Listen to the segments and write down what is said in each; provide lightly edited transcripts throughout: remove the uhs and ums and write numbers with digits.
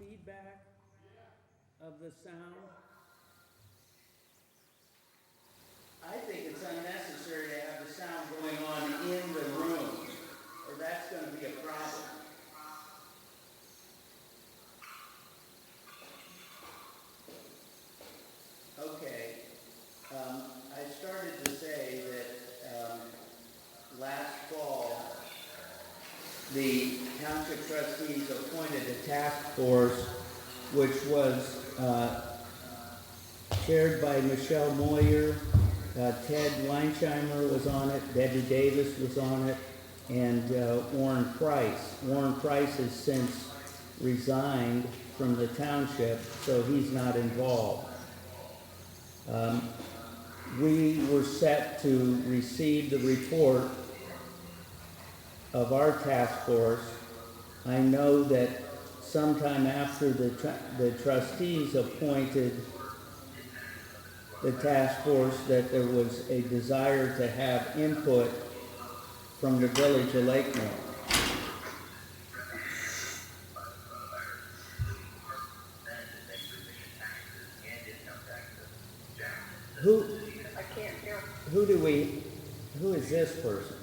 feedback of the sound? I think it's unnecessary to have the sound going on in the room, or that's going to be a problem. Okay. I started to say that last fall, the Township trustees appointed a task force which was chaired by Michelle Moyer. Ted Weinsheimer was on it, Debbie Davis was on it, and Warren Price. Warren Price has since resigned from the township, so he's not involved. We were set to receive the report of our task force. I know that sometime after the trustees appointed the task force that there was a desire to have input from the village of Lakemore. Who is this person?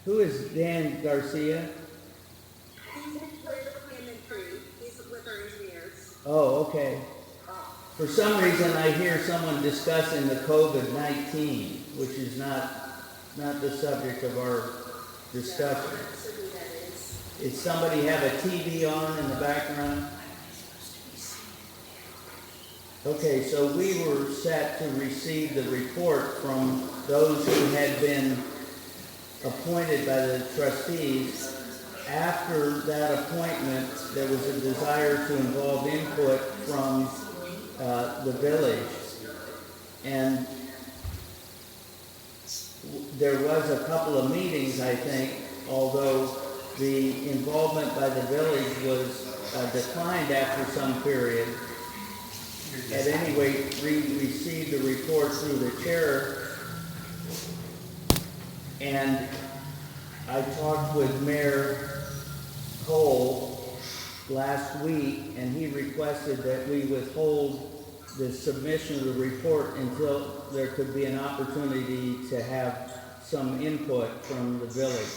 Who is Dan Garcia? He's in Toyota Plan and Tree. He's with our engineers. Oh, okay. For some reason, I hear someone discussing the COVID-19, which is not the subject of our discussion. No, I'm not sure who that is. Did somebody have a TV on in the background? Okay, so we were set to receive the report from those who had been appointed by the trustees. After that appointment, there was a desire to involve input from the village, and there was a couple of meetings, I think, although the involvement by the village was declined after some period. At any rate, we received the report through the chair, and I talked with Mayor Cole last week, and he requested that we withhold the submission of the report until there could be an opportunity to have some input from the village.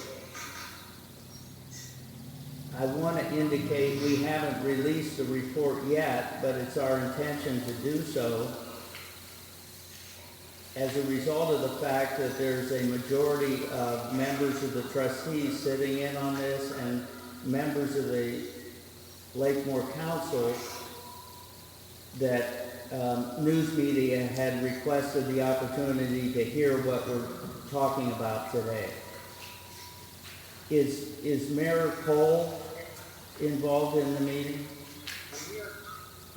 I want to indicate we haven't released the report yet, but it's our intention to do so as a result of the fact that there's a majority of members of the trustees sitting in on this and members of the Lakemore Council that news media had requested the opportunity to hear what we're talking about today. Is Mayor Cole involved in the meeting?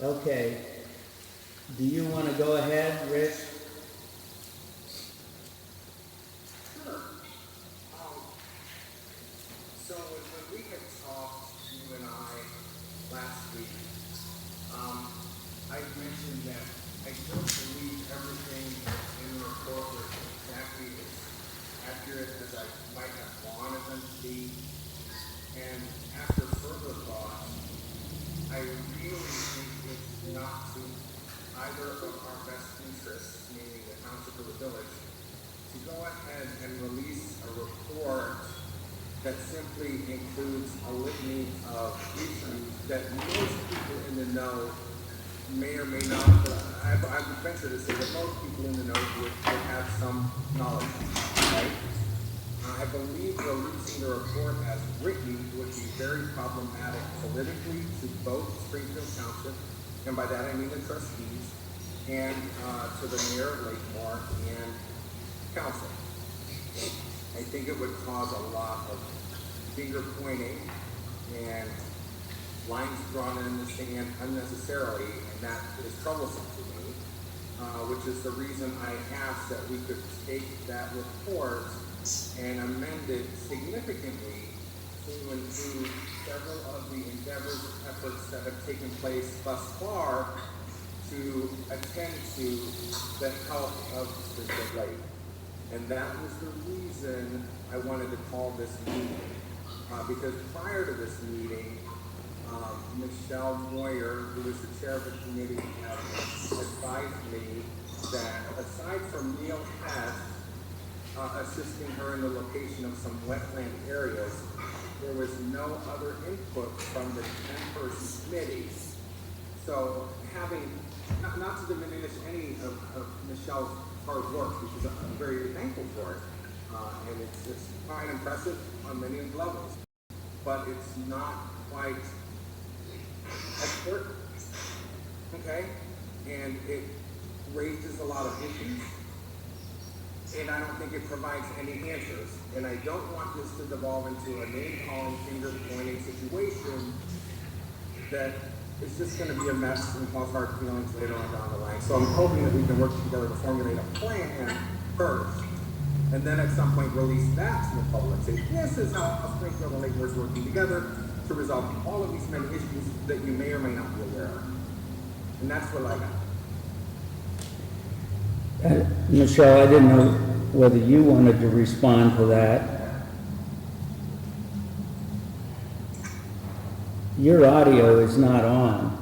Okay. Do you want to go ahead, Rich? Sure. So when we had talked, you and I, last week, I mentioned that I don't believe everything in the report was exactly as accurate as I might have wanted them to be. And after further thought, I really think it's not to either of our best interests, meaning the township or the village, to go ahead and release a report that simply includes a litany of issues that most people in the know may or may not, I would venture to say that most people in the know would have some knowledge, right? I believe releasing the report as written would be very problematic politically to both Springfield Township, and by that I mean the trustees, and to the mayor of Lakemore and council. I think it would cause a lot of finger pointing and lines drawn in the sand unnecessarily, and that is troublesome to me, which is the reason I asked that we could take that report and amend it significantly to include several of the endeavors and efforts that have taken place thus far to attend to the health of Springfield Lake. And that was the reason I wanted to call this meeting. Because prior to this meeting, Michelle Moyer, who was the chair of the committee, advised me that aside from Neil Hess assisting her in the location of some wetland areas, there was no other input from the 10-person committee. So having, not to diminish any of Michelle's hard work, because I'm very thankful for it, and it's quite impressive on many levels, but it's not quite expert, okay? And it raises a lot of issues, and I don't think it provides any answers. And I don't want this to devolve into a name-calling, finger-pointing situation that is just going to be a mess and cause hard feelings later on down the line. So I'm hoping that we can work together to formulate a plan first, and then at some point release that to the public. Say, this is how Springfield and Lakemore is working together to resolve all of these many issues that you may or may not be aware of. And that's what I got. Michelle, I didn't know whether you wanted to respond to that. Your audio is not on.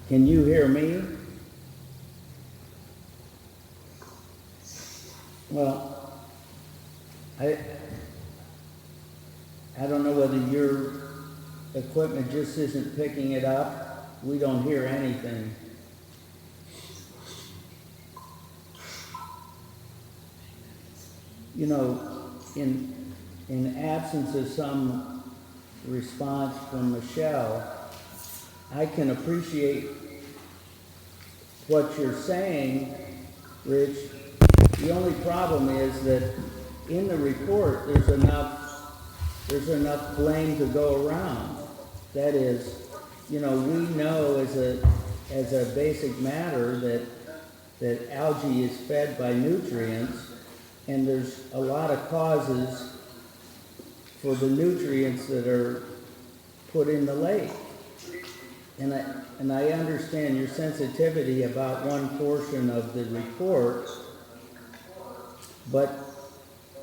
Can you hear me? Well, I don't know whether your equipment just isn't picking it up. We don't hear anything. You know, in absence of some response from Michelle, I can appreciate what you're saying, Rich. The only problem is that in the report there's enough blame to go around. That is, you know, we know as a basic matter that algae is fed by nutrients, and there's a lot of causes for the nutrients that are put in the lake. And I understand your sensitivity about one portion of the report, but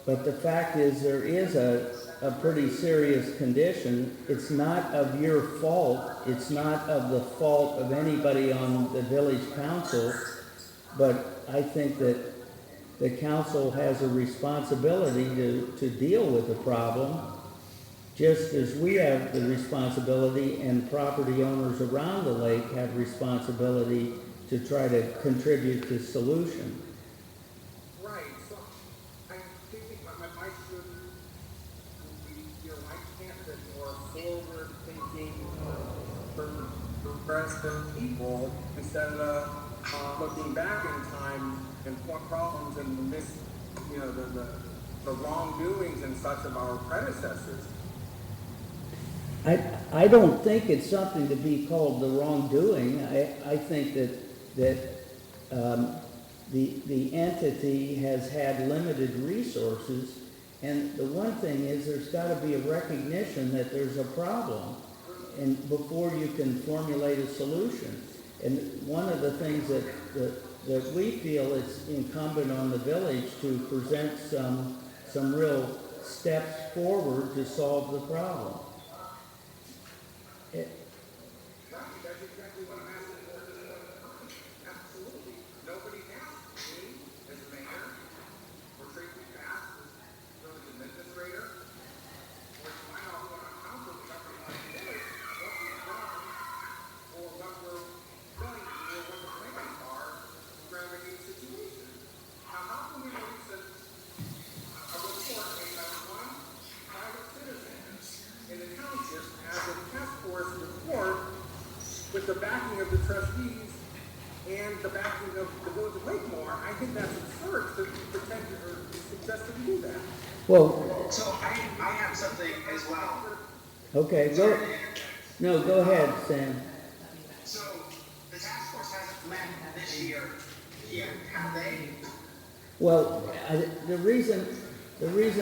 the fact is there is a pretty serious condition. It's not of your fault. It's not of the fault of anybody on the village council, but I think that the council has a responsibility to deal with the problem, just as we have the responsibility and property owners around the lake have responsibility to try to contribute to solution. Right, so I think my advice should be, you know, I can't be more forward-thinking, progressive people instead of looking back in time and point problems and the wrongdoings and such of our predecessors. I don't think it's something to be called the wrongdoing. I think that the entity has had limited resources, and the one thing is there's got to be a recognition that there's a problem, and before you can formulate a solution. And one of the things that we feel it's incumbent on the village to present some real steps forward to solve the problem. That's exactly what I'm asking for at this point in time. Absolutely. Nobody asked me as mayor, or Tracy Bass as village administrator, or to find out what our council is governing our village, what we've done, or what we're going to do, or what the plans are to remedy the situation. Now, how can we release a report made by one private citizen in the township as a task force report with the backing of the trustees and the backing of the village of Lakemore? I think that's absurd to pretend or suggest that we do that. Well, So I have something as well. okay, go ahead, Sam. So the task force hasn't met this year yet, have they? Well, the reason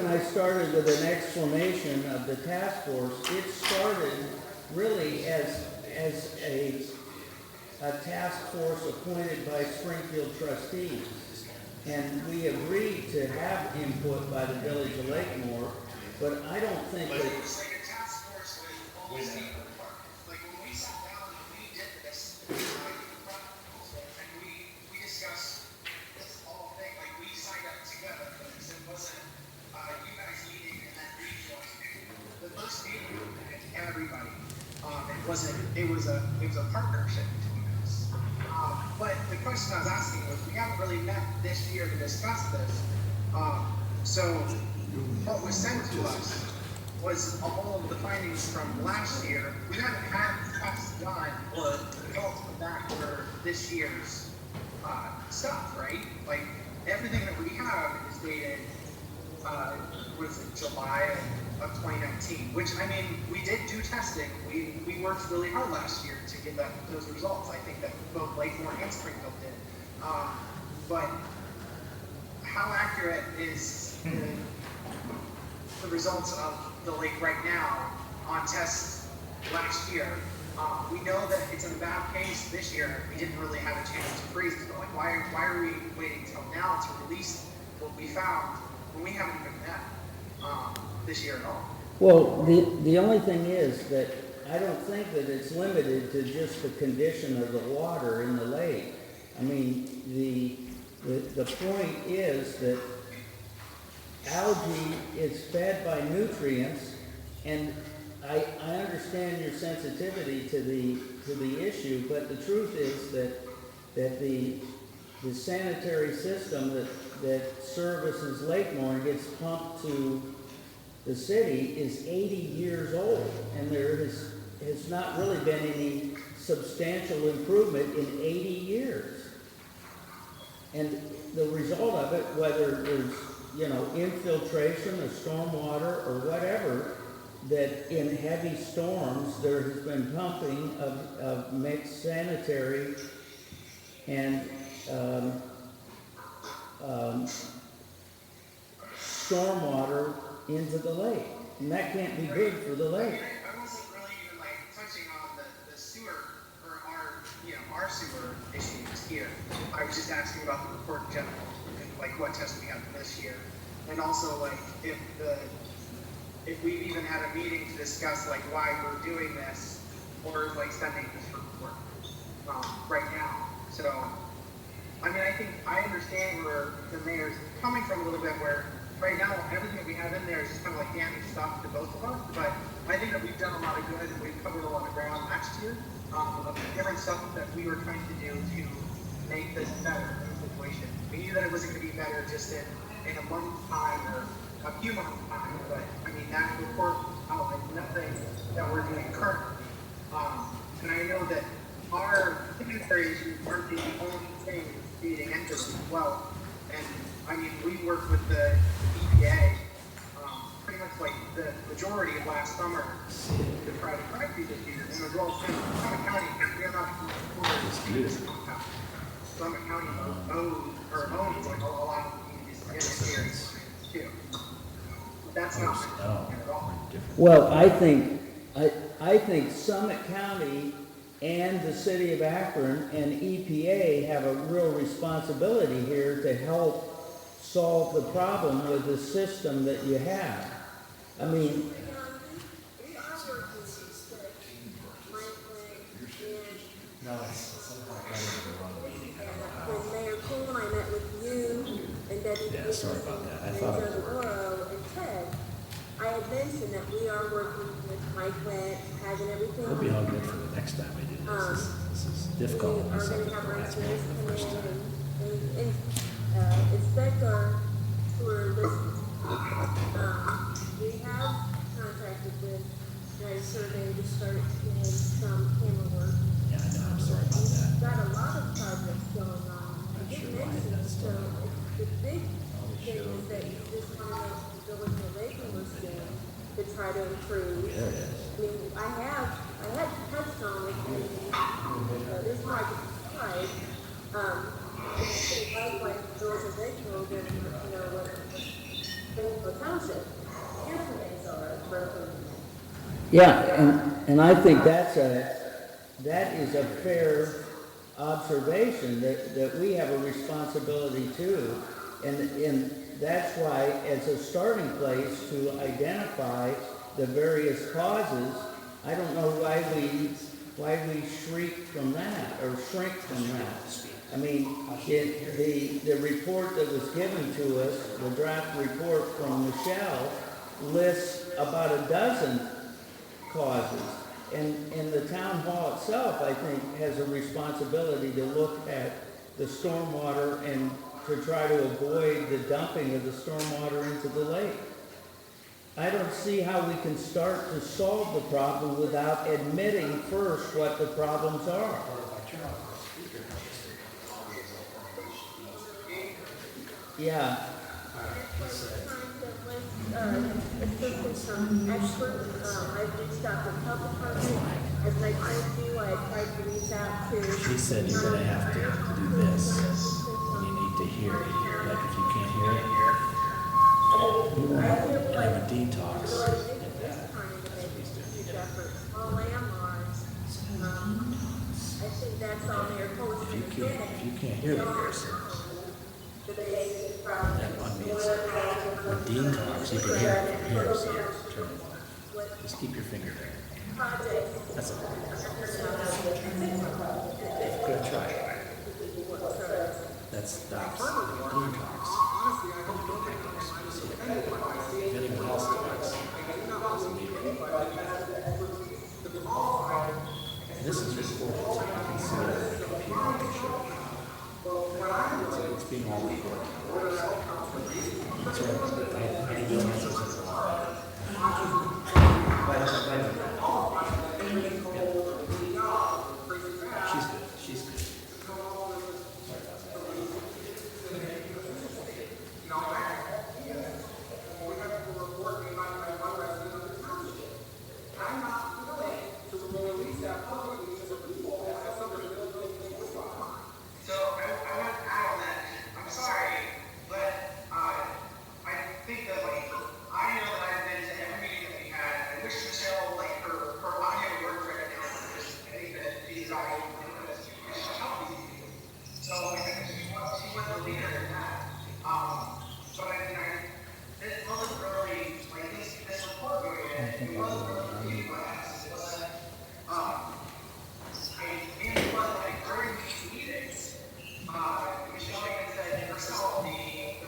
I started with an explanation of the task force, it started really as a task force appointed by Springfield trustees. And we agreed to have input by the village of Lakemore, but I don't think But that, it was like a task force with all the state departments. Like when we sat down and we did this, and we discussed this whole thing, like we signed up together for this. It wasn't you guys meeting and then regional. The first meeting with everybody. It was a partnership between us. But the question I was asking was, we haven't really met this year to discuss this. So what was sent to us was all of the findings from last year. We haven't had tests done or results come back for this year's stuff, right? Like everything that we have is dated was it July of 2019, which I mean, we did do testing. We worked really hard last year to get those results. I think that both Lakemore and Springfield did. But how accurate is the results of the lake right now on tests last year? We know that it's in a bad case this year. We didn't really have a chance to freeze it. Like, why are we waiting till now to release what we found when we haven't even met this year at all? well, the only thing is that I don't think that it's limited to just the condition of the water in the lake. I mean, the point is that algae is fed by nutrients, and I understand your sensitivity to the issue, but the truth is that the sanitary system that services Lakemore and gets pumped to the city is 80 years old, and there has not really been any substantial improvement in 80 years. And the result of it, whether there's, infiltration of stormwater or whatever, that in heavy storms, there has been pumping of mixed sanitary and stormwater into the lake. And that can't be good for the lake. I wasn't really even like touching on the sewer or our sewer issues here. I was just asking about the report in general and like what tests we have for this year, and also like if we've even had a meeting to discuss like why we're doing this or like sending this report right now. So I mean, I think I understand where the mayor's coming from a little bit, where right now everything that we have in there is just kind of like damning stuff to both of us, but I think that we've done a lot of good and we've covered a lot of ground last year of different stuff that we were trying to do to make this better in the situation. We knew that it wasn't going to be better just in a month's time or a few months' time, but I mean, that report outlines nothing that we're doing currently. And I know that our sanitary issues aren't the only thing feeding into this as well. And I mean, we worked with the EPA pretty much like the majority of last summer to try to correct these issues. And as well as Summit County, we are not supported this compound. Summit County owns like a lot of these areas too. That's not at all. Well, I think Summit County and the city of Akron and EPA have a real responsibility here to help solve the problem with the system that you have. I mean, We are working with when Mayor Cool and I met with you and Debbie and Joe DeLoro and Ted, I had mentioned that we are working with Mike Went, having everything. It'll be all good for the next time I do this. This is difficult. We are going to have our engineers come in and inspect our sewer list. We have contracted with a survey to start doing some camera work. Yeah, I know. I'm sorry about that. We've got a lot of projects going on. I did mention, so the big thing is that you just want to know what the village of Lakemore was doing to try to improve. There it is. I mean, I had touched on it, and this is why I could decide, like the village of Lakemore, what Springfield Township, your plans are for improvement. yeah, and I think that is a fair observation that we have a responsibility too. And that's why, as a starting place to identify the various causes, I don't know why we shrink from that. I mean, the report that was given to us, the draft report from Michelle, lists about a dozen causes. And the town hall itself, I think, has a responsibility to look at the stormwater and to try to avoid the dumping of the stormwater into the lake. I don't see how we can start to solve the problem without admitting first what the problems are. Yeah. Assistance from experts. I've reached out to health department. As I told you, I tried to reach out to. She said you're gonna have to do this. You need to hear it. Like if you can't hear it, have a detox. All landlords. I think that's on their post. If you can't hear the person, that one means with detox, you can hear it from here, so you have to turn it on. Just keep your finger there. That's all. Good try. That stops detox. If anyone else talks, this is recorded, so you can see it on the computer. It's being all recorded. That's right. I didn't realize it was She's good. She's good. Sorry about So I want to add on that. I'm sorry, but I think that I know that I've been to every meeting that we had. I wish Michelle her audio worked right now. I think that she's audio help these people. So I think she was the leader in that. But this wasn't really this report going in. It wasn't really reviewed by us. It was during these meetings. Michelle even said herself, the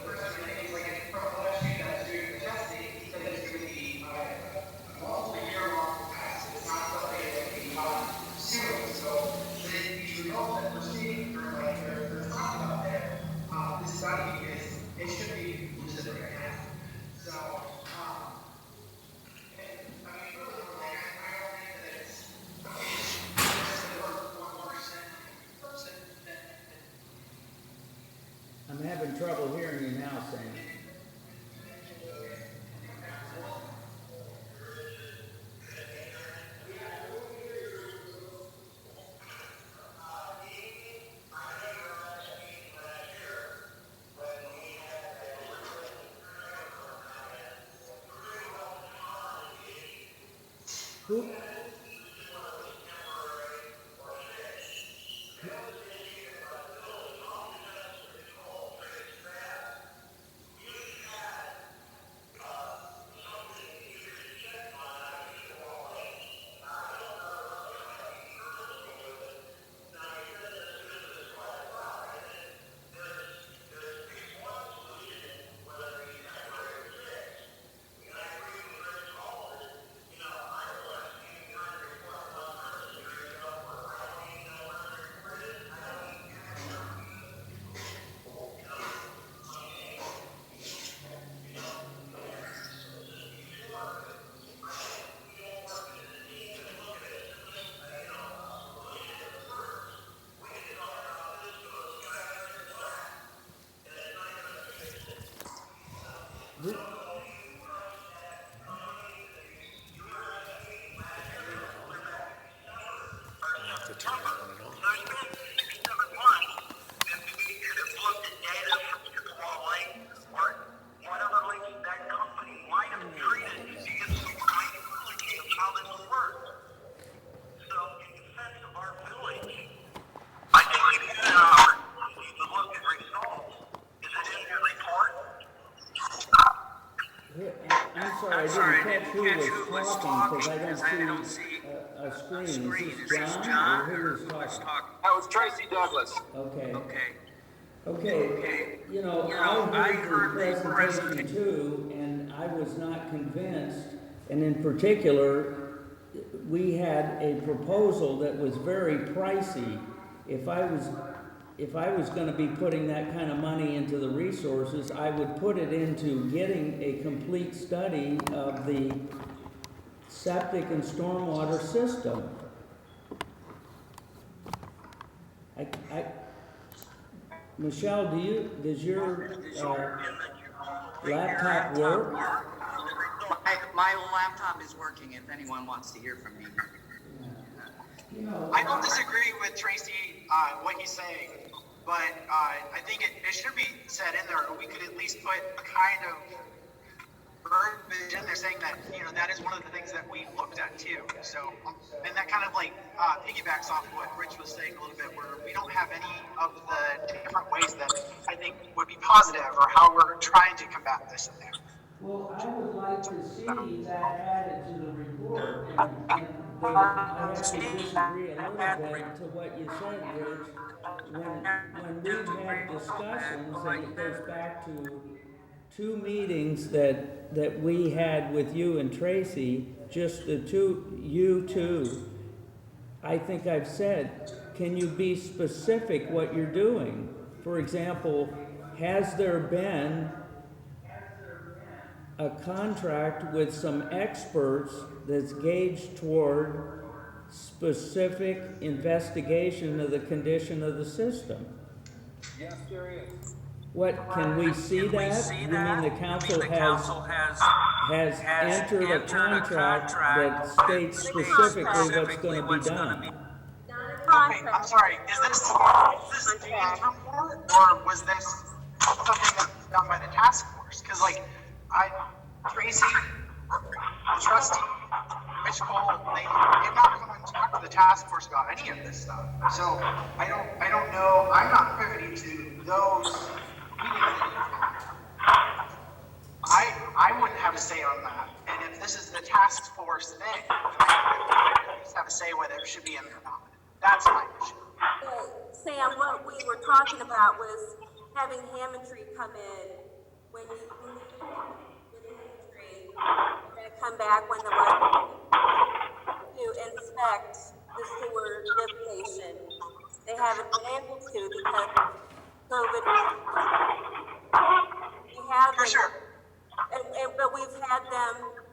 person I think is from LSU that's doing the testing, he said it's going to be multi-year-long test. It's not something that can be soon. So these results that we're seeing they're talking about there, this study it should be lucid right now. So, really, I don't think that it's one person that I'm having trouble hearing you now, Sam. Who? I think catch who was talking, because I don't see a screen. Is this John, or who is talking? That was Tracy Douglas. Okay. Okay, you know, I heard the presentation too, and I was not convinced, and in particular, we had a proposal that was very pricey. If I was gonna be putting that kind of money into the resources, I would put it into getting a complete study of the septic and stormwater system. Michelle, does your laptop work? My laptop is working if anyone wants to hear from me. You know, I don't disagree with Tracy, what he's saying, but I think it should be said in there, or we could at least put a kind of verbiage in there saying that, you know, that is one of the things that we looked at too. So, and that kind of like piggybacks off what Rich was saying a little bit, where we don't have any of the different ways that I think would be positive or how we're trying to combat this in there. well, I would like to see that added to the report, and I have to disagree a little bit to what you said, Rich. When we've had discussions, and it goes back to 2 meetings that we had with you and Tracy, just you two, I think I've said, can you be specific what you're doing? For example, has there been a contract with some experts that's gauged toward specific investigation of the condition of the system? Yes, there is. What, can we see that? You mean the council has entered a contract that states specifically what's gonna be done? Not a Okay, contract. I'm sorry, is this Dave's report, or was this something that was done by the task force? Because like, Tracy, the trustee, Rich Cole, they've not come and talked to the task force about any of this stuff. So I don't know, I'm not privy to those meetings. I wouldn't have a say on that. And if this is the task force thing, I would at least have a say whether it should be in there or not. That's my issue. Sam, what we were talking about was having Hammondtree come in when you come back when the to inspect the sewer lift station. They haven't been able to because COVID. We have For sure. but we've had them in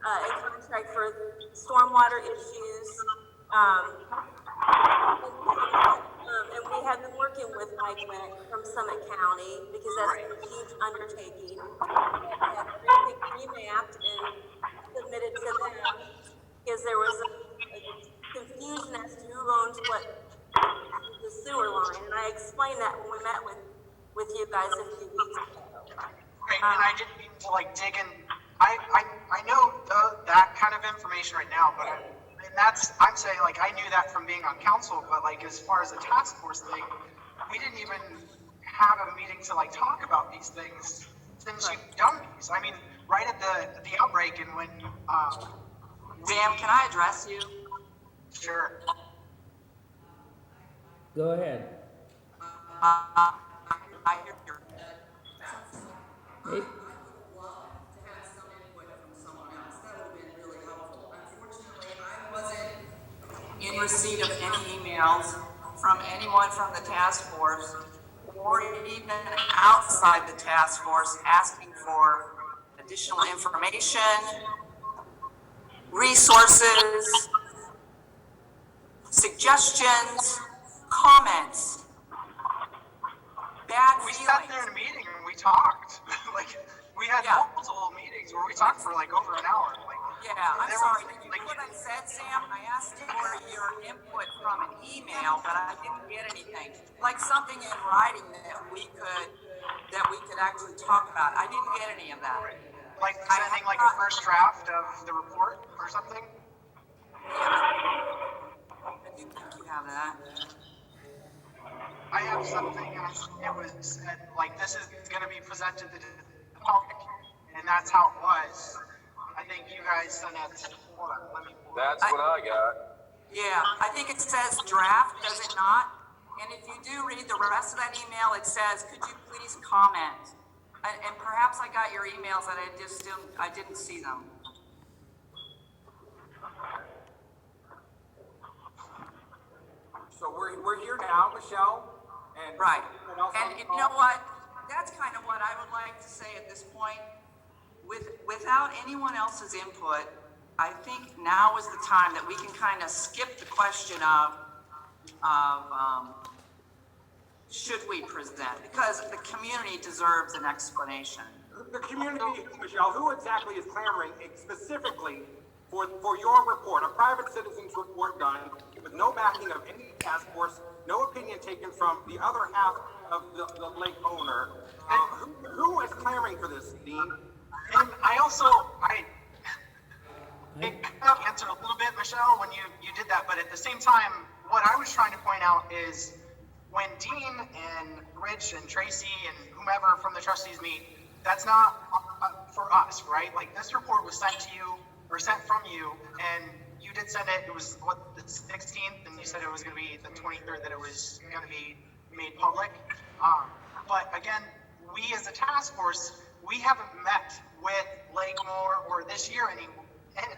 contract for stormwater issues. And we have been working with Mike Wick from Summit County because that's a huge undertaking. We had everything remapped and submitted to them because there was a confusion as to who owns what the sewer line. And I explained that when we met with you guys a few weeks ago. Right, and I didn't mean to like dig in. I know that kind of information right now, but I'm saying like I knew that from being on council, but like as far as the task force thing, we didn't even have a meeting to like talk about these things since you've done these. I mean, right at the outbreak and when Sam, can I address you? sure. Go ahead. I hear your. Hey, In receipt of any emails from anyone from the task force or even outside the task force asking for additional information, resources, suggestions, comments, bad We sat there in feelings. a meeting and we talked. Like we had Yeah. multiple meetings where we talked for like over an hour. Like Yeah, I'm there sorry. was, Did you like, hear what I said, Sam? I asked for your input from an email, but I didn't get anything. Like something in writing that we could actually talk about. I didn't get any of that. like sending like a first draft of the report or something. I do think you have that. I have something and it was said like this is going to be presented to the public, and that's how it was. I think you guys sent it. Hold on, let me. That's what I got. Yeah, I think it says draft, does it not? And if you do read the rest of that email, it says, could you please comment? And perhaps I got your emails and I didn't see them. So we're here now, Michelle, and. Right. Anyone else on And the you call? know what? That's kind of what I would like to say at this point. Without anyone else's input, I think now is the time that we can kind of skip the question of should we present? Because the community deserves an explanation. The community, Michelle, who exactly is clamoring specifically for your report, a private citizen's report done with no backing of any task force, no opinion taken from the other half of the lake owner? Who is clamoring for this, Dean? And I answered a little bit, Michelle, when you did that, but at the same time, what I was trying to point out is when Dean and Rich and Tracy and whomever from the trustees meet, that's not for us, right? Like, this report was sent to you, or sent from you, and you did send it. It was the 16th, and you said it was going to be the 23rd that it was going to be made public. But again, we as a task force, we haven't met with Lakemore or this year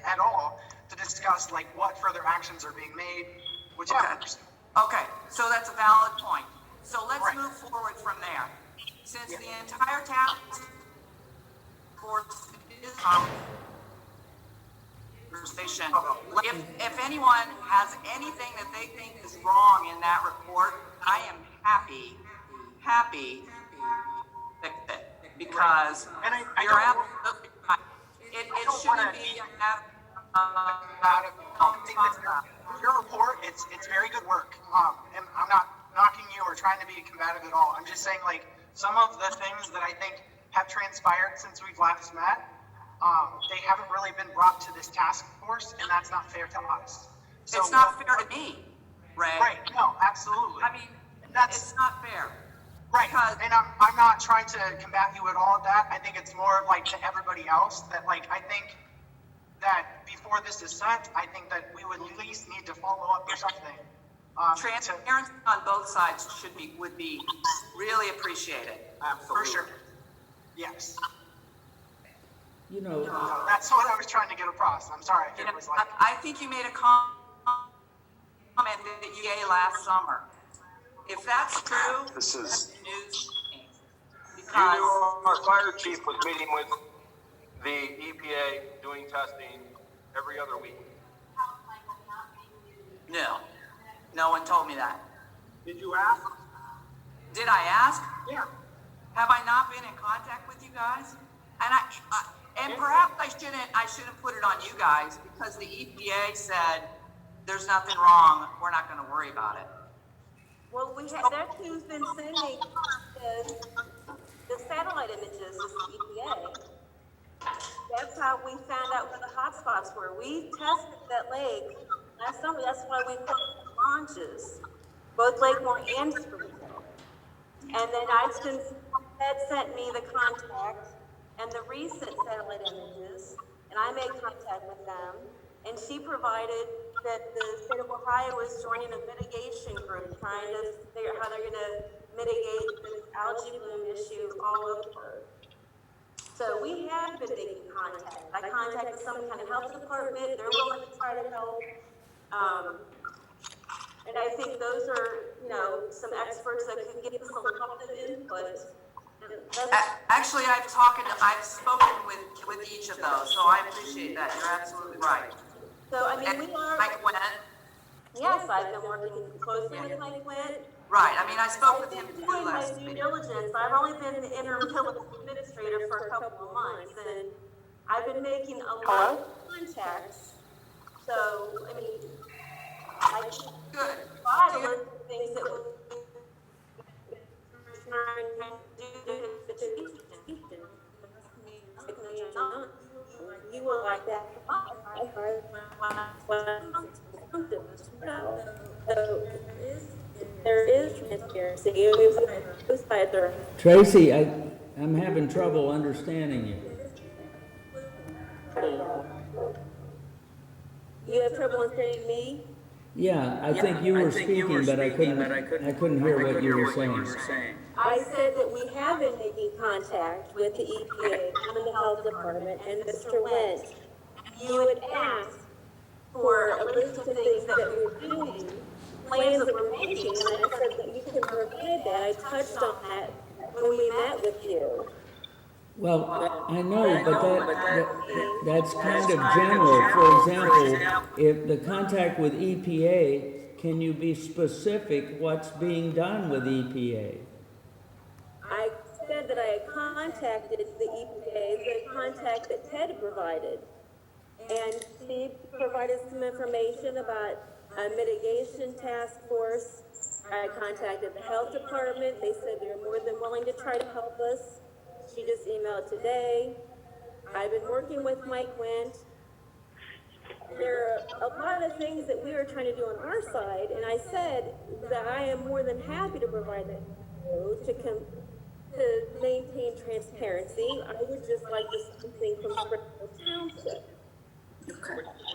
at all to discuss like what further actions are being made, which Okay, so that's a valid point. So let's Right. move forward from there. Since the entire task force is conversation, if anyone has anything that they think is wrong in that report, I am happy to fix it, because And I you're don't- absolutely right. It shouldn't be your report, it's very good work. And I'm not knocking you or trying to be combative at all. I'm just saying, like, some of the things that I think have transpired since we've last met, they haven't really been brought to this task force, and that's not fair to us. So, It's not fair to me, Ray. Right, no, absolutely. I mean, That's- it's not fair. Right, Because- and I'm not trying to combat you at all at that. I think it's more of like to everybody else that, like, I think that before this is sent, I think that we would at least need to follow up or something. Transparency on both sides would be really appreciated. For sure. Yes. You know, So that's what I was trying to get across. I'm sorry if You it know, was like. I think you made a comment that you gave last summer. If that's true, This is- that's news to me. You Because knew our fire chief was meeting with the EPA doing testing every other week. no one told me that. Did you ask? Did I ask? Yeah. Have I not been in contact with you guys? And perhaps I shouldn't put it on you guys, because the EPA said there's nothing wrong, we're not gonna worry about it. Well, that's who's been sending the satellite images, is the EPA. That's how we found out where the hotspots were. We tested that lake last summer. That's why we put launches, both Lakemore and Springfield. And then Ed sent me the contact and the recent satellite images, and I made contact with them. And she provided that the state of Ohio is joining a mitigation group trying to figure out how they're going to mitigate this algae bloom issue all over. So we have been making contact. I contacted some kind of health department. They're willing to try to help. And I think those are, some experts that can give us a lot of input. Actually, I've spoken with each of those, so I appreciate that. You're absolutely right. So, I mean, And we are, Mike went, yes, I've been working closely with Mike Witt. right, I mean, I spoke I've with been him too doing my last due week. diligence. I've only been the interim village administrator for a couple of months, and I've been making a lot of contacts. So, I mean, I can Good. provide a list of things that would you will like that. So there is transparency. Tracy, I'm having trouble understanding you. You have trouble understanding me? Yeah, I think you were speaking, but I couldn't hear what you were saying. I said that we have been making contact with the EPA and the health department and Mr. Wendt. You had asked for a list of things that we're doing, plans that we're making, and I said that you can provide that. I touched on that when we met with you. Well, I know, but that's kind of general. For example, if the contact with EPA, can you be specific what's being done with EPA? I said that I had contacted the EPA, the contact that Ted provided. And he provided some information about a mitigation task force. I contacted the health department. They said they're more than willing to try to help us. She just emailed today. I've been working with Mike Wendt. There are a lot of things that we are trying to do on our side, and I said that I am more than happy to provide that to maintain transparency. I would just like to see something from Springfield Township.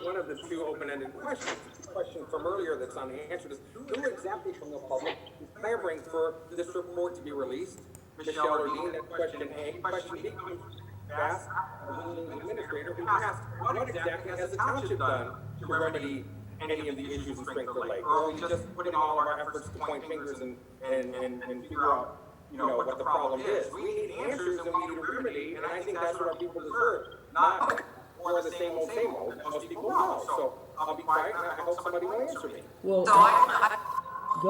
One of the two open-ended questions, the question from earlier that's unanswered is, who exactly from the public is clamoring for this report to be released? Michelle or Dean, that question A. Question B comes asked, the administrator, who asked, what exactly has the township done to remedy any of the issues in Springfield Lake? Or are we just putting all of our efforts to point fingers and figure out, what the problem is? We need answers and we need a remedy, and I think that's what our people deserve, not more of the same old, most people know. So I'll be quiet, and I hope somebody will answer me. Well, So go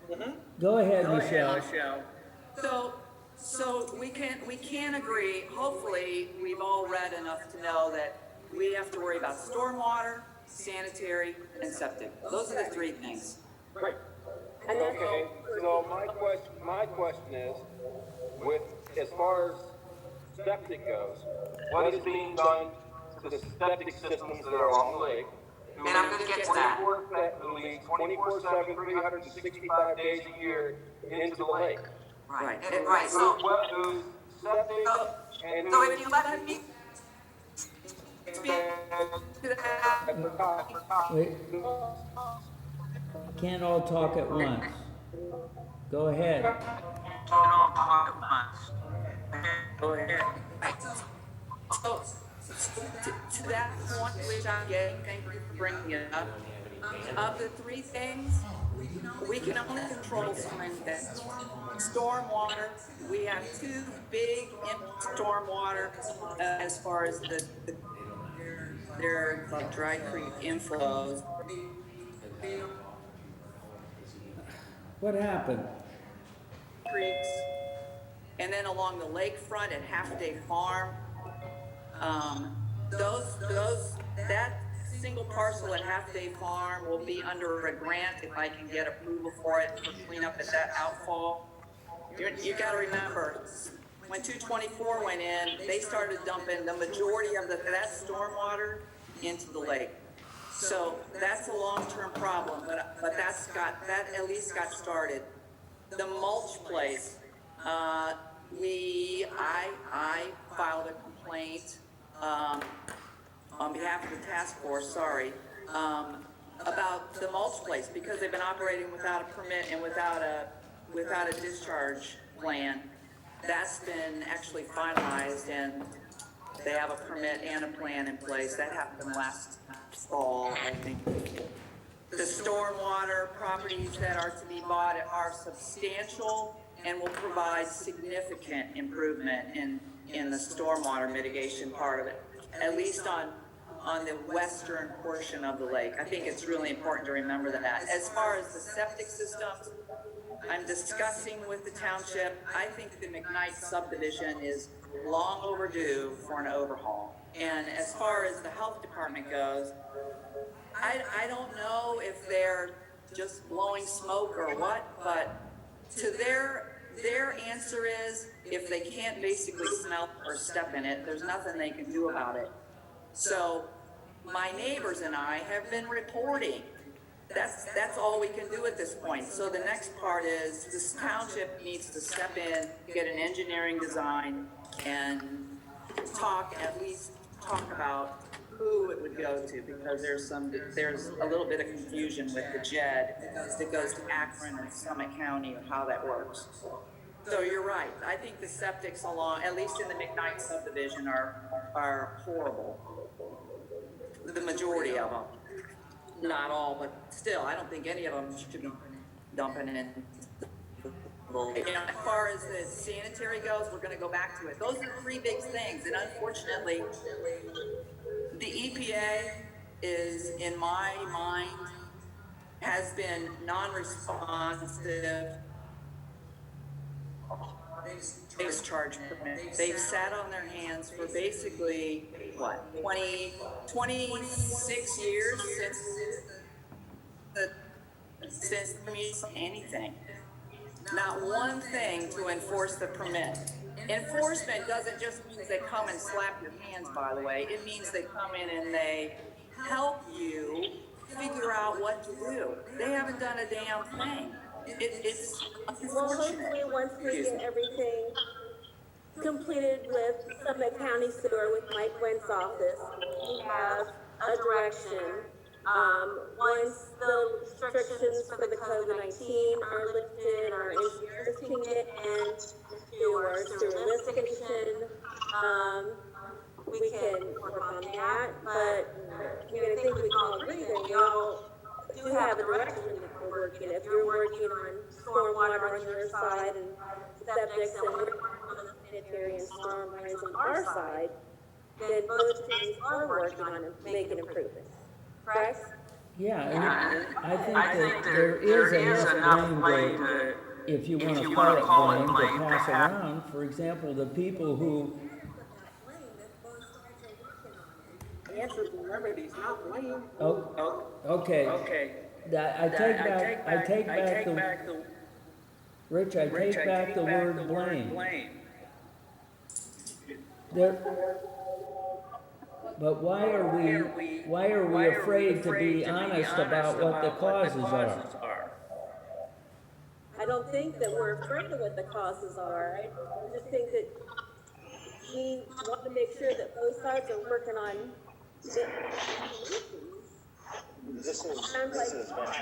ahead. Go ahead, Michelle. So we can agree, hopefully, we've all read enough to know that we have to worry about stormwater, sanitary, and septic. Those are the three things. Right. Okay, so my question is, with, as far as septic goes, what is being done to the septic systems that are on the lake? And I'm gonna get to that. Who leads 24/7, 365 days a year into the lake. Right, right, so Who's septic and so if you let me speak to that, Wait. Can't all talk at once. Go ahead. so to that point, which I'm getting, thank you for bringing it up. Of the three things, we can only control Springfield. Stormwater, we have two big stormwater as far as their dry creek inflows. What happened? Creeks, and then along the lakefront at Half Day Farm. That single parcel at Half Day Farm will be under a grant if I can get approval for it for cleanup at that outfall. You gotta remember, when 224 went in, they started dumping the majority of that stormwater into the lake. So that's a long-term problem, but that at least got started. The mulch place, I filed a complaint on behalf of the task force, about the mulch place because they've been operating without a permit and without a discharge plan. That's been actually finalized and they have a permit and a plan in place. That happened last fall, I think. The stormwater properties that are to be bought are substantial and will provide significant improvement in the stormwater mitigation part of it, at least on the western portion of the lake. I think it's really important to remember that. As far as the septic systems, I'm discussing with the township. I think the McKnight subdivision is long overdue for an overhaul. And as far as the health department goes, I don't know if they're just blowing smoke or what, but to their answer is if they can't basically smell or step in it, there's nothing they can do about it. So my neighbors and I have been reporting. That's all we can do at this point. So the next part is this township needs to step in, get an engineering design, and talk about who it would go to, because there's a little bit of confusion with the JED that goes to Akron or Summit County or how that works. So you're right. I think the septics along, at least in the McKnight subdivision, are horrible. The majority of them. Not all, but still, I don't think any of them should be dumping in. As far as the sanitary goes, we're going to go back to it. Those are three big things, and unfortunately, the EPA is, in my mind, has been non-responsive. They've sat on their hands for basically, what, 26 years since anything. Not one thing to enforce the permit. Enforcement doesn't just mean they come and slap your hands, by the way. It means they come in and they help you figure out what to do. They haven't done a damn thing. It's Well, unfortunate. hopefully once we get everything completed with Summit County Sewer with Mike Went's office, we have a direction. Once the restrictions for the COVID-19 are lifted, our engineers can get into our sewer lift station, we can work on that, but I think we can all agree that y'all do have a direction that we're working. If you're working on stormwater on your side and septics, and we're working on the sanitary and storm lines on our side, then both teams are working on making improvements. Correct? Yeah, and I think that there is enough blame to, if you want to call it blame, to pass around. For example, the people who, The answer is remember, he's not blame. okay. I take back the word blame. But why are we afraid to be honest about what the causes are? I don't think that we're afraid of what the causes are. I just think that we want to make sure that both sides are working on solutions. This is Ben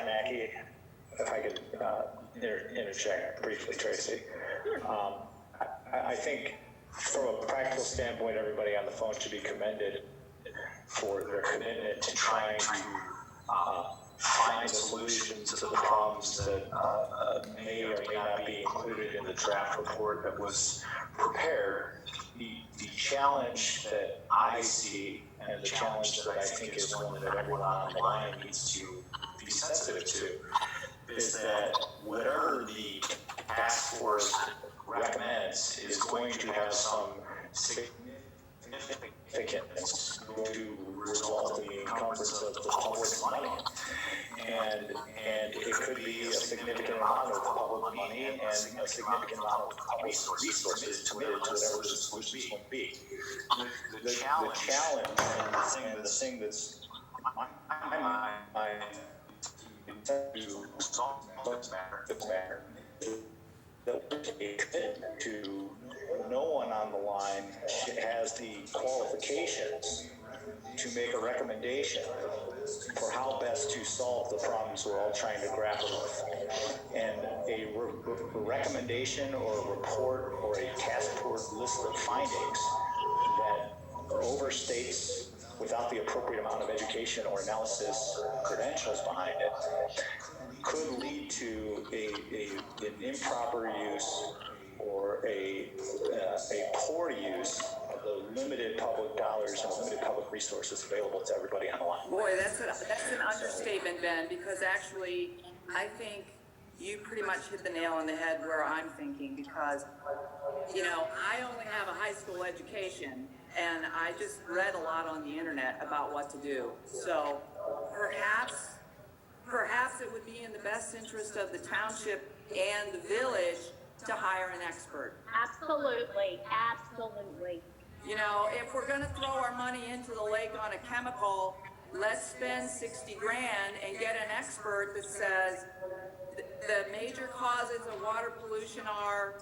Mackey. If I could interject briefly, Tracy. I think from a practical standpoint, everybody on the phone should be commended for their commitment to trying to find a solution to the problems that may or may not be included in the draft report that was prepared. The challenge that I see, and the challenge that I think is one that everyone on the line needs to be sensitive to, is that whatever the task force recommends is going to have some significance to result in the encumbrance of the public's money. And it could be a significant amount of public money and a significant amount of public resources committed to whatever the solution is going to be. The challenge and the thing that's on my mind to solve this matter to no one on the line has the qualifications to make a recommendation for how best to solve the problems we're all trying to grapple with. And a recommendation or a report or a task force list of findings that overstates without the appropriate amount of education or analysis credentials behind it could lead to an improper use or a poor use of the limited public dollars and limited public resources available to everybody on the line. Boy, that's an understatement, Ben, because actually, I think you pretty much hit the nail on the head where I'm thinking, because, I only have a high school education, and I just read a lot on the internet about what to do. So perhaps it would be in the best interest of the township and the village to hire an expert. Absolutely. If we're gonna throw our money into the lake on a chemical, let's spend 60 grand and get an expert that says the major causes of water pollution are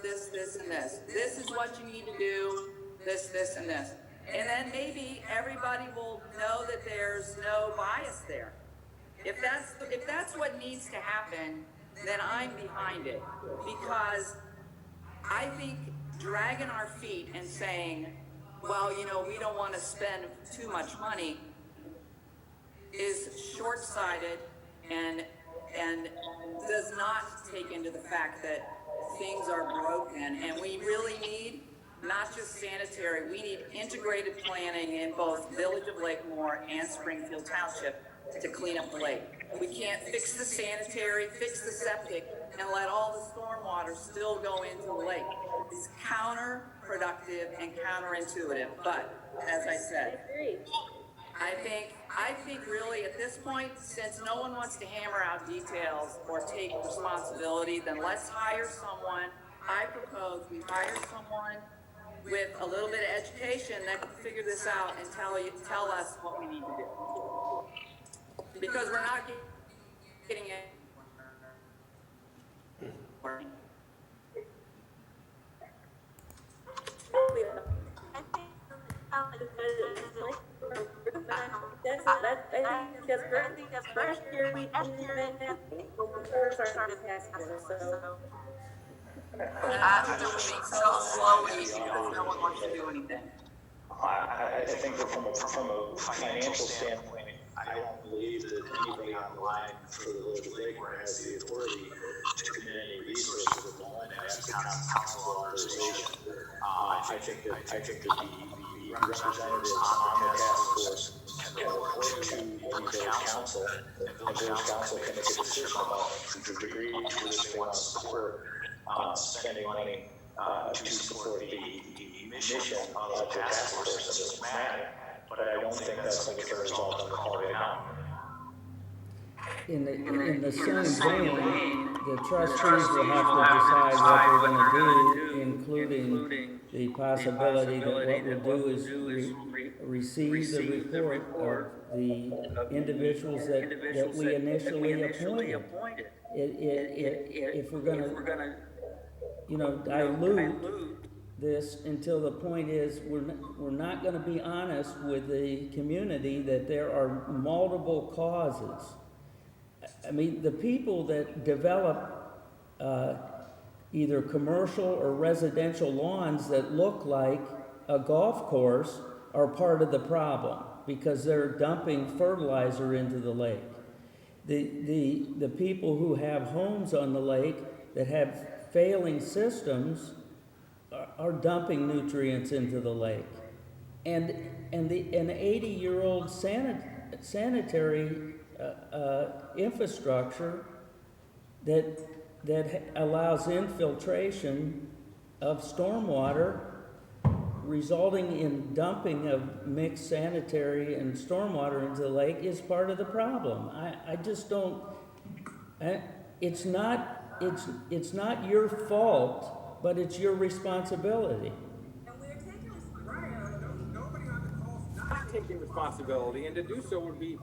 this, and this. This is what you need to do, this, and this. And then maybe everybody will know that there's no bias there. If that's what needs to happen, then I'm behind it. Because I think dragging our feet and saying, well, you know, we don't want to spend too much money is short-sighted and does not take into the fact that things are broken, and we really need not just sanitary, we need integrated planning in both Village of Lakemore and Springfield Township to clean up the lake. We can't fix the sanitary, fix the septic, and let all the stormwater still go into the lake. It's counterproductive and counterintuitive, but as I said, I think really at this point, since no one wants to hammer out details or take responsibility, then let's hire someone. I propose we hire someone with a little bit of education that can figure this out and tell us what we need to do. Because we're not getting it. I think that's first year we didn't hear anything when we first started task force, so. That's moving so slowly because no one wants to do anything. I think that from a financial standpoint, I don't believe that anybody on the line for the Village of Lakemore has the authority to commit any resources at the moment and ask the council authorization. I think that the representatives on the task force can report to the village council, and village council can make a decision about the degree to which they want to support spending money to support the mission of the task force in this matter. But I don't think that's something that is all on the call right now. In the same vein, the trustees will have to decide what they're gonna do, including the possibility that what we'll do is receive the report of the individuals that we initially appointed. If we're gonna, you know, dilute this until the point is we're not gonna be honest with the community that there are multiple causes. I mean, the people that develop either commercial or residential lawns that look like a golf course are part of the problem because they're dumping fertilizer into the lake. The people who have homes on the lake that have failing systems are dumping nutrients into the lake. And an 80-year-old sanitary infrastructure that allows infiltration of stormwater, resulting in dumping of mixed sanitary and stormwater into the lake is part of the problem. I just don't. It's not your fault, but it's your responsibility. And we're taking Nobody on the call is not taking responsibility, and to do so would be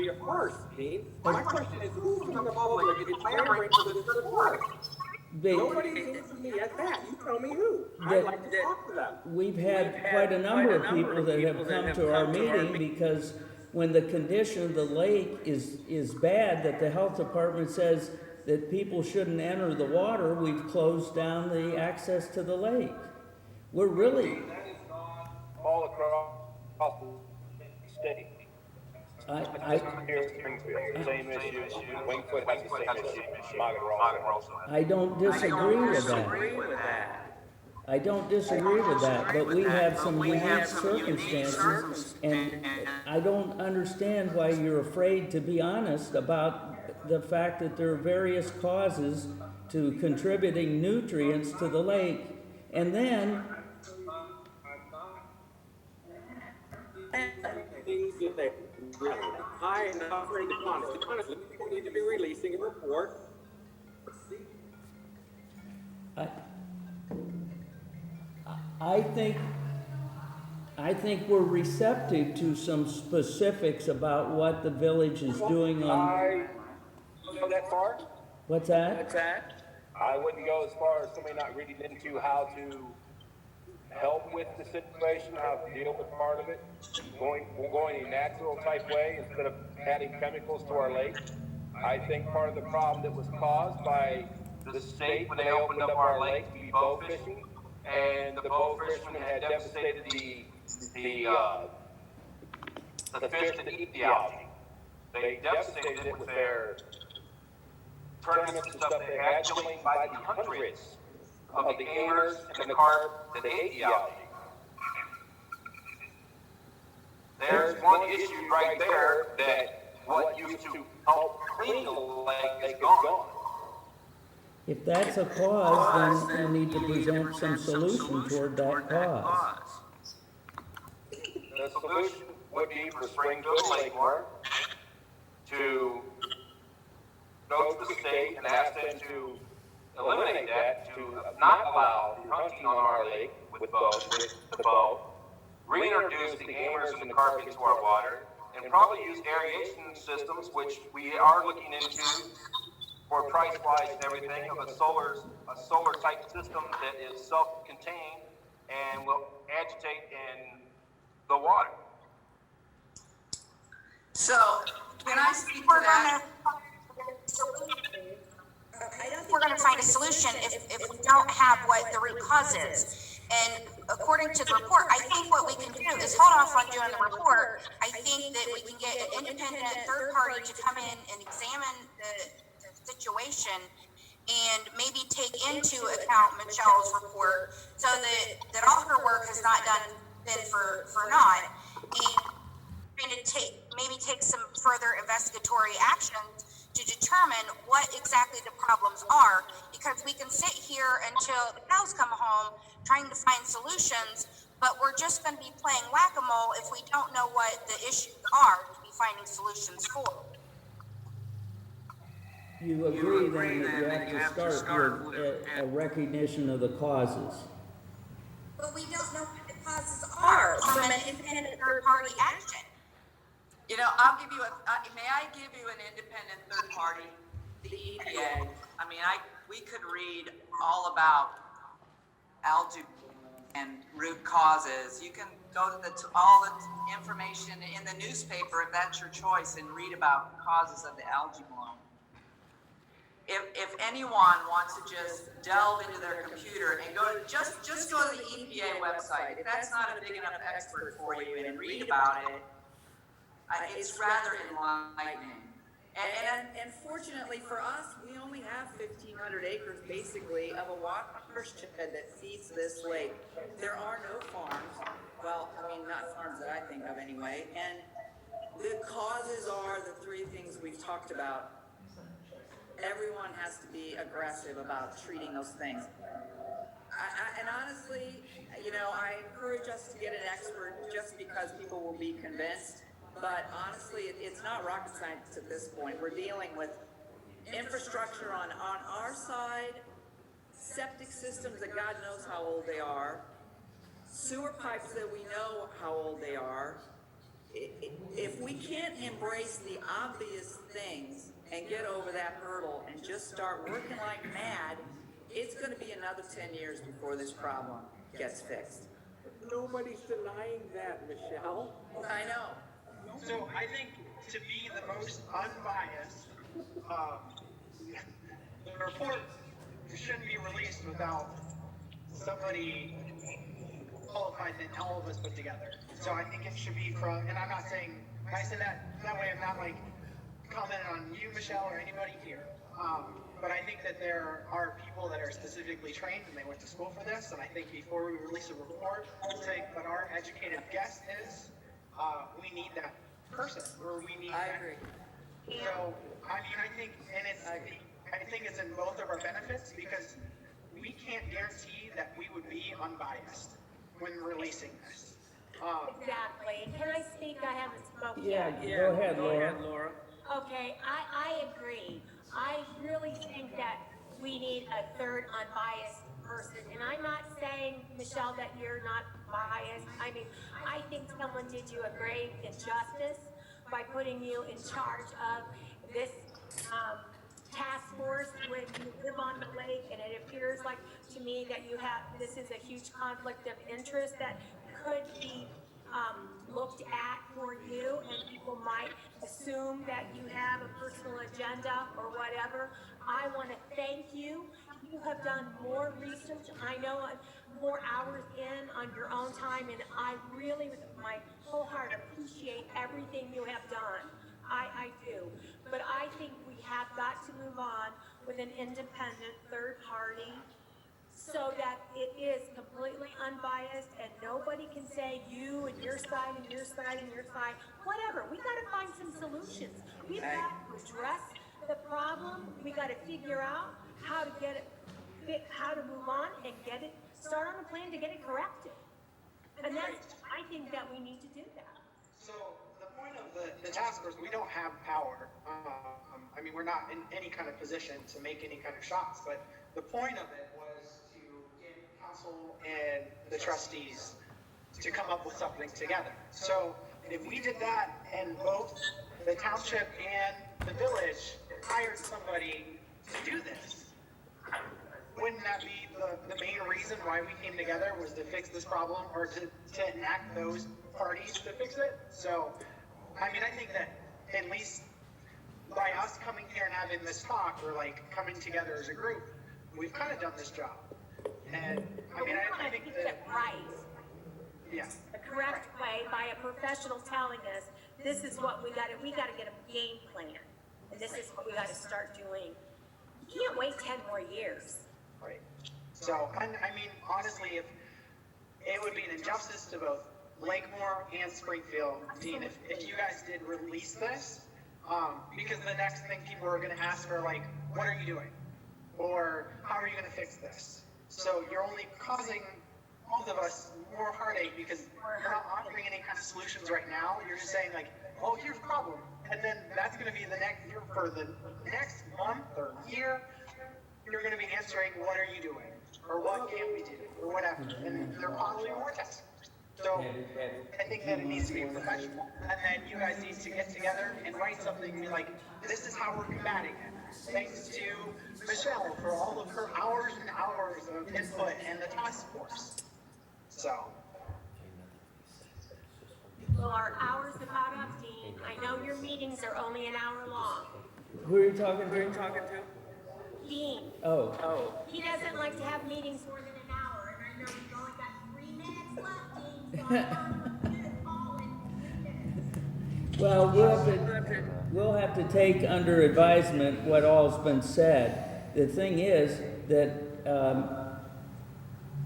a farce, Dean. My question is, who's in the public is clamoring for this report? Nobody seems to me at that. You tell me who. I'd like to talk to them. We've had quite a number of people that have come to our meeting because when the condition of the lake is bad, that the health department says that people shouldn't enter the water, we've closed down the access to the lake. We're really... That is not all across the state. Here in Springfield, same issue. Wingfoot has the same issue. I don't disagree with that. I don't disagree with that, but we have some unique circumstances, and I don't understand why you're afraid to be honest about the fact that there are various causes to contributing nutrients to the lake, and then Things that they I am not afraid to be honest. Honestly, people need to be releasing a report. I think we're receptive to some specifics about what the village is doing on. I go that far. What's that? I wouldn't go as far as somebody not reading into how to help with the situation, how to deal with part of it, going a natural type way instead of adding chemicals to our lake. I think part of the problem that was caused by the state when they opened up our lake to be bow fishing, and the bow fishermen had devastated the fish that eat the algae. They devastated it with their tournaments and stuff. They had killing by the hundreds of the gamers and the carp that ate the algae. There's one issue right there that what used to help clean the lake is gone. If that's a cause, then you need to present some solution toward that cause. The solution would be for Springfield and Lakemore to go to the state and ask them to eliminate that, to not allow hunting on our lake with the bow, reintroduce the gamers and the carp into our water, and probably use aeration systems, which we are looking into for price-wise and everything, of a solar type system that is self-contained and will agitate in the water. So, can I speak to that? I don't think we're going to find a solution if we don't have what the root cause is. And according to the report, I think what we can do is hold off on doing the report. I think that we can get an independent third party to come in and examine the situation and maybe take into account Michelle's report so that all her work has not been for naught, and maybe take some further investigatory actions to determine what exactly the problems are, because we can sit here until the cows come home trying to find solutions, but we're just going to be playing whack-a-mole if we don't know what the issues are to be finding solutions for. You agree then that you have to start with a recognition of the causes. But we don't know what the causes are from an independent third-party action. You know, may I give you an independent third party, the EPA? I mean, we could read all about algae and root causes. You can go to all the information in the newspaper if that's your choice and read about causes of the algae bloom. If anyone wants to just delve into their computer and just go to the EPA website, if that's not a big enough expert for you and read about it, it's rather enlightening. And fortunately for us, we only have 1,500 acres basically of a watershed that feeds this lake. There are no farms. Well, I mean, not farms that I think of anyway. And the causes are the three things we've talked about. Everyone has to be aggressive about treating those things. And honestly, you know, I encourage us to get an expert just because people will be convinced. But honestly, it's not rocket science at this point. We're dealing with infrastructure on our side, septic systems that God knows how old they are, sewer pipes that we know how old they are. If we can't embrace the obvious things and get over that hurdle and just start working like mad, it's going to be another 10 years before this problem gets fixed. Nobody's denying that, Michelle. I know. So I think to be the most unbiased, the report shouldn't be released without somebody qualified than all of us put together. So I think it should be from, and I'm not saying, when I say that way, I'm not like commenting on you, Michelle, or anybody here. But I think that there are people that are specifically trained and they went to school for this. And I think before we release a report, saying what our educated guess is, we need that person, or we need I that. agree. So, I mean, I think it's in both of our benefits, because we can't guarantee that we would be unbiased when releasing this. Exactly. Can I speak? I haven't spoken Yeah, yet. go ahead, Laura. Okay, I agree. I really think that we need a third unbiased person. And I'm not saying, Michelle, that you're not biased. I mean, I think someone did you a grave injustice by putting you in charge of this task force when you live on the lake, and it appears like to to me that you have, this is a huge conflict of interest that could be, looked at for you, and people might assume that you have a personal agenda or whatever. I want to thank you. You have done more research. I know more hours in on your own time, and I really, with my whole heart, appreciate everything you have done. I do. But I think we have got to move on with an independent third party so that it is completely unbiased and nobody can say you and your side and your side and your side, whatever. We gotta find some solutions. We've got to address the problem. We gotta figure out how to get it, how to move on and get it, start on a plan to get it corrected. And that's, I think that we need to do that. So the point of the task force, we don't have power. I mean, we're not in any kind of position to make any kind of shots, but the point of it was to get council and the trustees to come up with something together. So if we did that and both the township and the village hired somebody to do this, wouldn't that be the main reason why we came together, was to fix this problem, or to enact those parties to fix it? So, I mean, I think that at least by us coming here and having this talk, or like coming together as a group, we've kind of done this job. And I mean, I think that, right. Yeah. The correct way by a professional telling us, this is what we gotta get a game plan. And this is what we gotta start doing. You can't wait 10 more years. Right. So, and I mean, honestly, if it would be an injustice to both Lakemore and Springfield, Dean, if you guys did release this, because the next thing people are going to ask are like, what are you doing? Or how are you going to fix this? So you're only causing both of us more heartache, because you're not offering any kind of solutions right now. You're just saying like, oh, here's the problem. And then that's going to be the next year, for the next month or year, you're going to be answering, what are you doing? Or what can we do? Or whatever. And there are probably more tests. So I think that it needs to be professional. And then you guys need to get together and write something and be like, this is how we're combating it. Thanks to Michelle for all of her hours and hours of input and the task force. So. Well, our hour's about up, Dean. I know your meetings are only an hour long. Who are you talking to? Dean. Oh. He doesn't like to have meetings more than an hour, and I know we've only got 3 minutes left, Dean, so I'm going to call in 3 minutes. Well, we'll have to take under advisement what all's been said. The thing is that,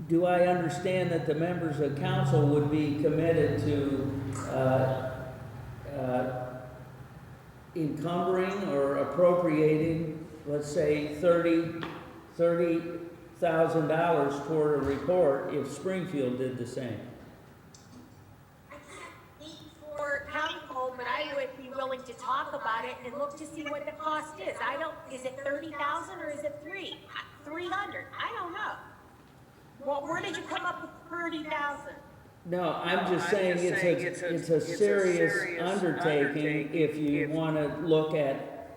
do I understand that the members of council would be committed to encumbering or appropriating, let's say, $30,000 toward a report if Springfield did the same? I can't speak for council, but I would be willing to talk about it and look to see what the cost is. Is it 30,000 or is it 300? I don't know. Well, where did you come up with 30,000? No, I'm just saying it's a serious undertaking if you want to look at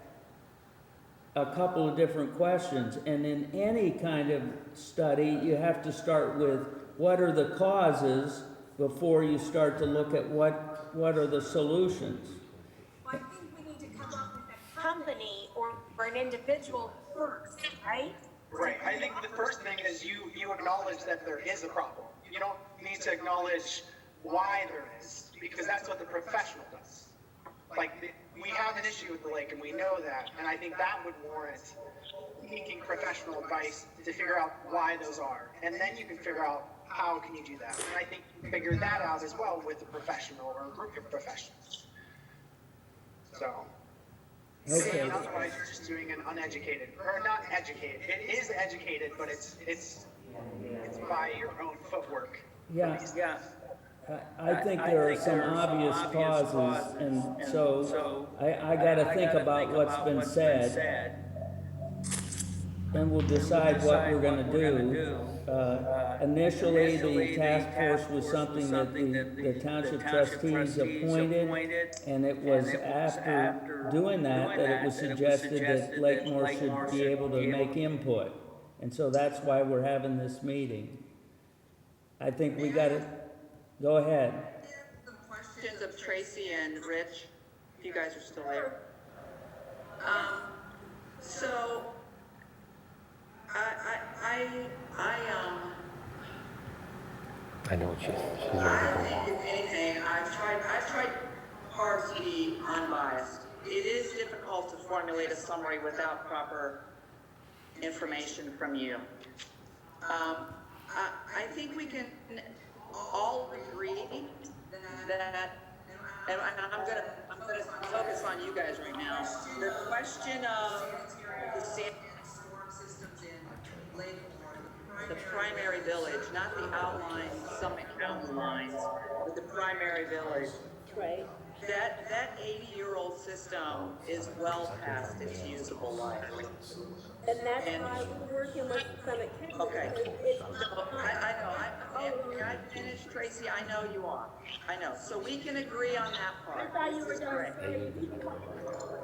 a couple of different questions. And in any kind of study, you have to start with what are the causes before you start to look at what are the solutions. Well, I think we need to come up with a company or an individual first, right? Right. I think the first thing is you acknowledge that there is a problem. You don't need to acknowledge why there is, because that's what the professional does. Like, we have an issue with the lake, and we know that, and I think that would warrant seeking professional advice to figure out why those are. And then you can figure out how can you do that. And I think you can figure that out as well with a professional or a group of professionals. So. Okay. And otherwise, you're just doing an uneducated, or not educated. It is educated, but it's by your own footwork. Yeah. I think there are some obvious causes, and so I got to think about what's been said, and we'll decide what we're going to do. Initially, the task force was something that the township trustees appointed, and it was after doing that it was suggested that Lakemore should be able to make input. And so that's why we're having this meeting. I think we gotta, go ahead. Some questions of Tracy and Rich, if you guys are still there. So, I know what she's ready to go I on. think if anything, I've tried hard to be unbiased. It is difficult to formulate a summary without proper information from you. I think we can all agree that, and I'm gonna focus on you guys right now. The question of the storm systems in Lakemore, the primary village, not the outlying Summit County lines, but the primary village. Right. That 80-year-old system is well past its usable life. And that's why we're working with Summit County. Okay. It's I know, may I finish, Tracy? I know you are. I know. So we can agree on that I part. thought you were This is great.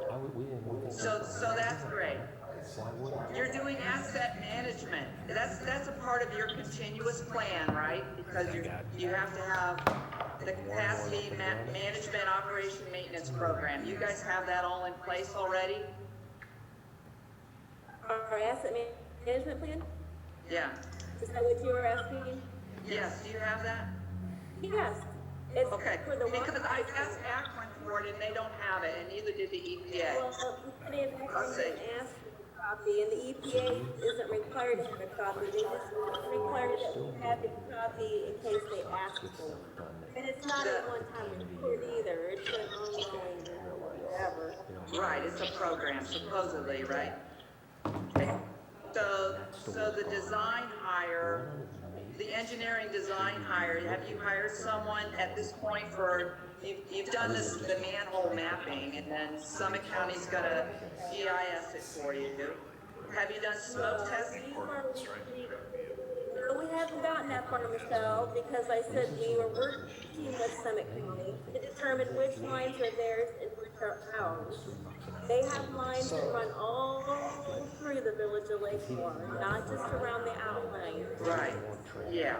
done. So that's great. You're doing asset management. That's a part of your continuous plan, right? Because you have to have the capacity management, operation, maintenance program. You guys have that all in place already? Our asset management plan? Yeah. Is that what you were asking? Yes, do you have that? Yes. It's Okay, for the because water. I asked Akron for it and they don't have it, and neither did the EPA. Well, the Akron I'll say. didn't ask for a copy, and the EPA isn't required to have a copy. They just require that we have a copy in case they ask for it. And it's not a one-time report either. It's an ongoing, whatever. Right, it's a program supposedly, right? Okay. So the design hire, the engineering design hire, have you hired someone at this point for, you've done this, the manhole mapping, and then Summit County's gonna GIS it for you. Have you done smoke testing? No, we haven't gotten that far, Michelle, because I said we were working with Summit County to determine which lines are theirs and which are ours. They have lines that run all through the village of Lakemore, not just around the outline. Right, yeah.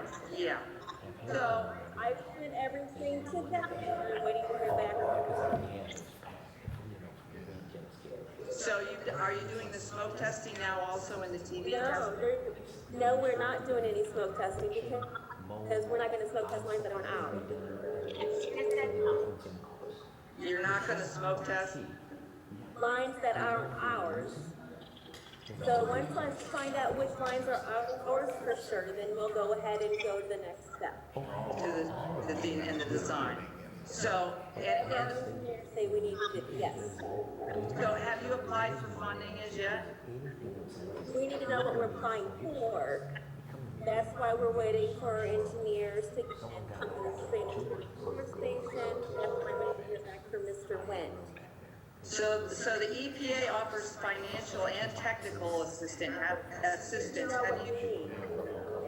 So, I've sent everything to them, I'm waiting to hear back from them. so are you doing the smoke testing now also in the TV test? No, we're not doing any smoke testing because we're not gonna smoke test lines that aren't ours. You're not gonna smoke test? Lines that aren't ours. So once I find out which lines are ours for sure, then we'll go ahead and go to the next step. To the design. So, and Say we need to do, yes. so have you applied for funding as yet? We need to know what we're applying for. That's why we're waiting for our engineers to come to the station. That's why we're waiting to hear back from Mr. Wendt. So the EPA offers financial and technical assistance. Have you,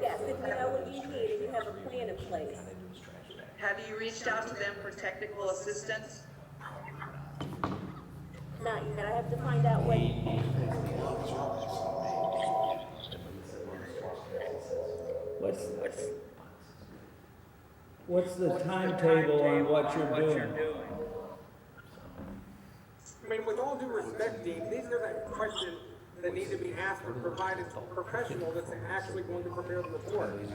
Yes, if you know what you need and you have a plan in place. have you reached out to them for technical assistance? Not yet, I have to find out what. What's the timetable on what you're doing? I mean, with all due respect, Dean, these are the questions that need to be asked or provided to a professional that's actually going to prepare the report. I mean,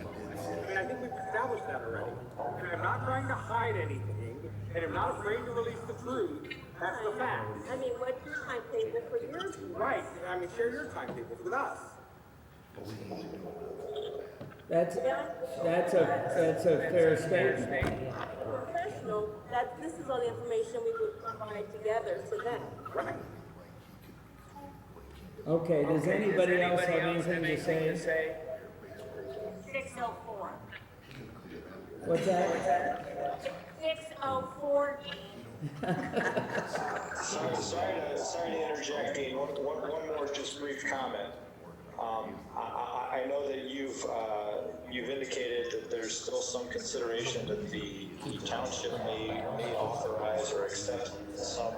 I think we've established that already. And I'm not trying to hide anything, and I'm not afraid to release the truth. That's the fact. I mean, what's your timetable for yours? Right. I mean, share your timetables with us. That's a fair statement. Professional, this is all the information we would provide together to them. Right. Okay, does anybody else have anything to say? 604. What's that? 604. Sorry to interject, Dean. One more just brief comment. I know that you've indicated that there's still some consideration that the township may authorize or accept some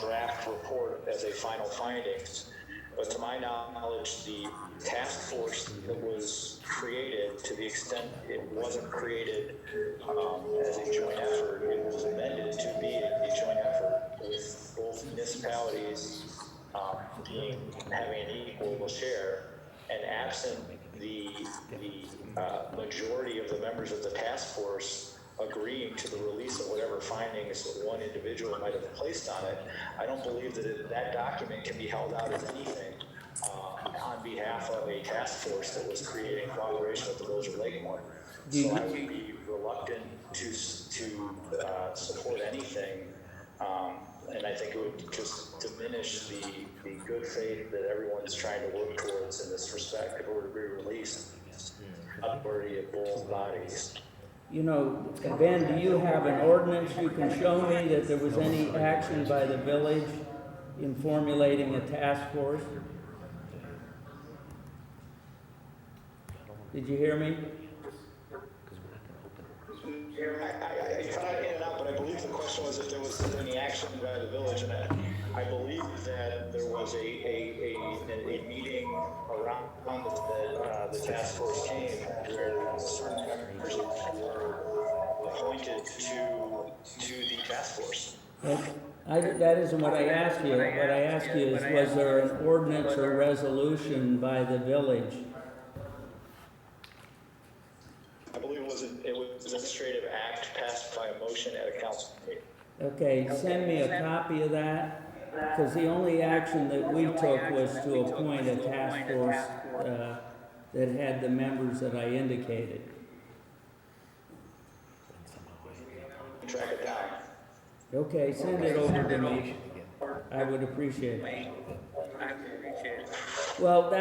draft report as a final findings. But to my knowledge, the task force that was created, to the extent it wasn't created as a joint effort, it was amended to be a joint effort with both municipalities having an equal share, and absent the majority of the members of the task force agreeing to the release of whatever findings that one individual might have placed on it, I don't believe that that document can be held out as anything on behalf of a task force that was created in cooperation with the village of Lakemore. So I would be reluctant to support anything, and I think it would just diminish the good faith that everyone's trying to work towards in this respect if it were to be released authority of both bodies. You know, Ben, do you have an ordinance you can show me that there was any action by the village in formulating a task force? Did you hear me? I cut in and out, but I believe the question was if there was any action by the village, and I believe that there was a meeting around that the task force came where certain members were appointed to the task force. That isn't what I asked you. What I asked you is, was there an ordinance or resolution by the village? I believe it was an administrative act passed by a motion at a council meeting. Okay, send me a copy of that, because the only action that we took was to appoint a task force that had the members that I indicated. Track it down. Okay, send it over to me. I would appreciate it. Well,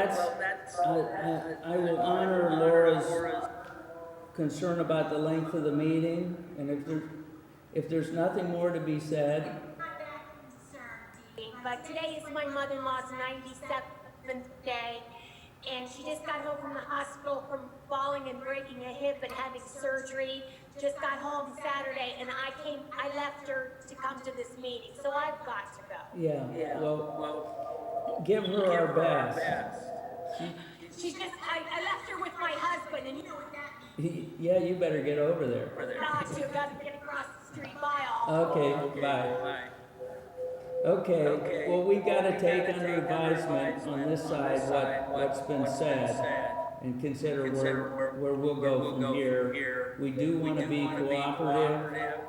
I will honor Laura's concern about the length of the meeting, and if there's nothing more to be said. But today is my mother-in-law's 97th day, and she just got home from the hospital from falling and breaking a hip and having surgery. Just got home Saturday, and I left her to come to this meeting, so I've got to go. Yeah, well, give her our best. I left her with my husband, and you know what that means. Yeah, you better get over there. Not to, got to get across the street by all. Okay, bye. Okay, well, we gotta take under advisement on this side what's been said and consider where we'll go from here. We do wanna be cooperative,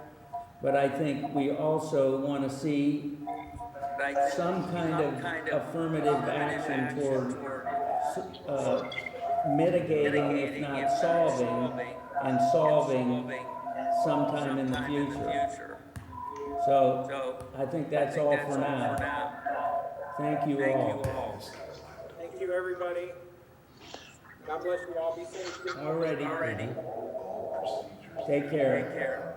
but I think we also wanna see some kind of affirmative action toward mitigating, if not solving sometime in the future. So, I think that's all for now. Thank you all. Thank you, everybody. God bless you all. Be safe. Alrighty. Take care.